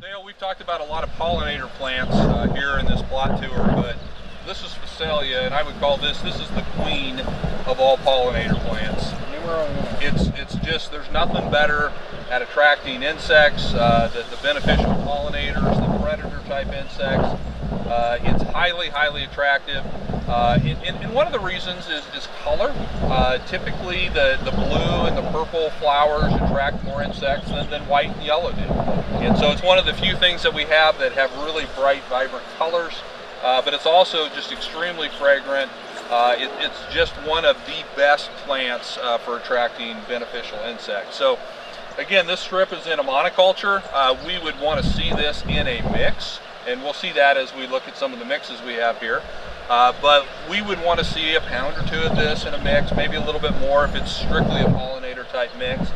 Dale, we've talked about a lot of pollinator plants here in this plot tour, but this is Phacelia, and I would call this is the queen of all pollinator plants. It's just, there's nothing better at attracting insects, the beneficial pollinators, the predator type insects. It's highly attractive. And one of the reasons is color. Typically the blue and the purple flowers attract more insects than white and yellow do. And so it's one of the few things that we have that have really bright, vibrant colors, but it's also just extremely fragrant. It's just one of the best plants for attracting beneficial insects. So again, this strip is in a monoculture. We would want to see this in a mix, and we'll see that as we look at some of the mixes we have here. But we would want to see a pound or two of this in a mix, maybe a little bit more if it's strictly a pollinator type mix.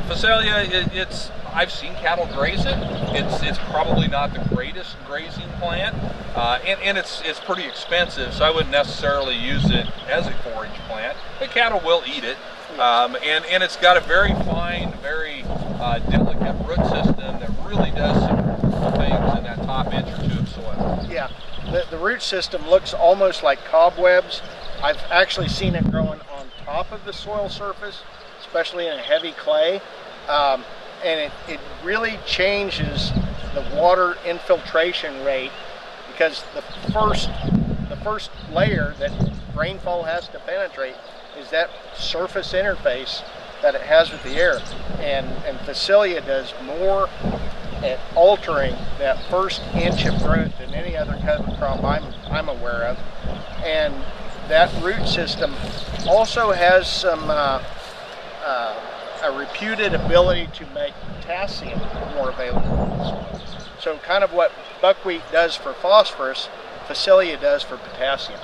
Phacelia, I've seen cattle graze it. It's probably not the greatest grazing plant, and it's pretty expensive, so I wouldn't necessarily use it as a forage plant, but cattle will eat it. And it's got a very fine, very delicate root system that really does some things in that top inch or two of soil. Yeah, the root system looks almost like cobwebs. I've actually seen it growing on top of the soil surface, especially in a heavy clay. And it really changes the water infiltration rate, because the first layer that rainfall has to penetrate is that surface interface that it has with the air. And Phacelia does more at altering that first inch of growth than any other cover crop I'm aware of. And that root system also has some a reputed ability to make potassium more available in the soil. So kind of what buckwheat does for phosphorus, Phacelia does for potassium.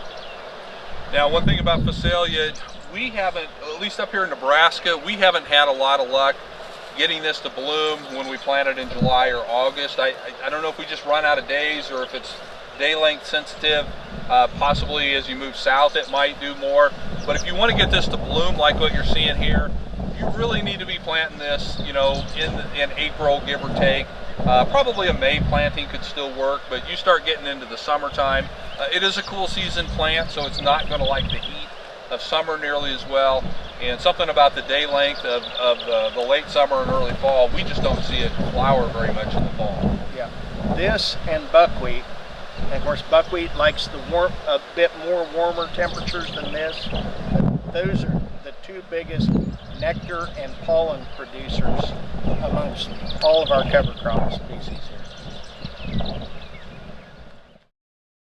Now, one thing about Phacelia, we haven't, at least up here in Nebraska, we haven't had a lot of luck getting this to bloom when we plant it in July or August. I don't know if we just run out of days or if it's day length sensitive. Possibly as you move south it might do more. But if you want to get this to bloom like what you're seeing here, you really need to be planting this, you know, in April, give or take. Probably a May planting could still work, but you start getting into the summertime. It is a cool season plant, so it's not going to like the heat of summer nearly as well. And something about the day length of the late summer and early fall, we just don't see it flower very much in the fall. Yeah, this and buckwheat, and of course buckwheat likes a bit more warmer temperatures than this. Those are the two biggest nectar and pollen producers amongst all of our cover crop species here.